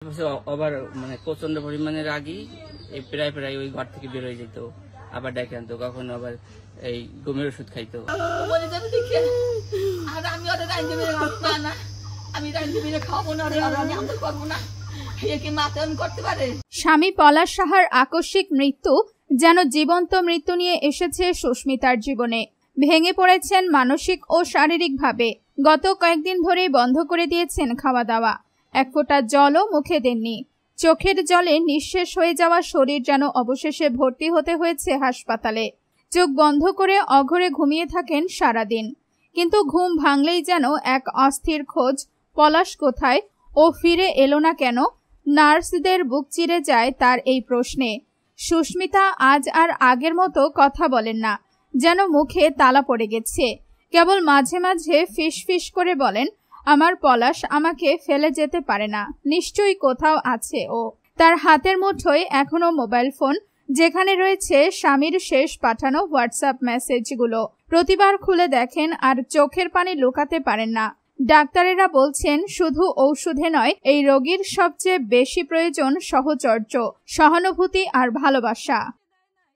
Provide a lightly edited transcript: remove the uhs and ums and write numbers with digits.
আবার মানে প্রচন্ড পরিমাণে রাগী, এই প্রায় প্রায় ওই ঘর থেকে বের হয়ে যেত, আবার ডেকে আনতো, কখনো আবার এই ঘুমের ওষুধ খাইতো। স্বামী পলাশ সাহার আকস্মিক মৃত্যু যেন জীবন্ত মৃত্যু নিয়ে এসেছে সুস্মিতার জীবনে। ভেঙে পড়েছেন মানসিক ও শারীরিকভাবে। গত কয়েকদিন ধরেই বন্ধ করে দিয়েছেন খাওয়া দাওয়া, এক ফোঁটা জলও মুখে দেননি। চোখের জলে নিঃশেষ হয়ে যাওয়া শরীর যেন অবশেষে ভর্তি হতে হয়েছে হাসপাতালে। চোখ বন্ধ করে অঘরে ঘুমিয়ে থাকেন সারাদিন, কিন্তু ঘুম ভাঙলেই যেন এক অস্থির খোঁজ, পলাশ কোথায়, ও ফিরে এলো না কেন। নার্সদের বুক চিরে যায় তার এই প্রশ্নে। সুস্মিতা আজ আর আগের মতো কথা বলেন না, যেন মুখে তালা পড়ে গেছে। কেবল মাঝে মাঝে ফিস ফিস করে বলেন, আমার পলাশ আমাকে ফেলে যেতে পারে না, নিশ্চয়ই কোথাও আছে ও। তার হাতের মুঠোয় এখনো মোবাইল ফোন, যেখানে রয়েছে স্বামীর শেষ পাঠানো হোয়াটসঅ্যাপ মেসেজগুলো। প্রতিবার খুলে দেখেন আর চোখের পানি লুকাতে পারেন না। ডাক্তারেরা বলছেন শুধু ঔষধে নয়, এই রোগীর সবচেয়ে বেশি প্রয়োজন সহচর্য, সহানুভূতি আর ভালোবাসা।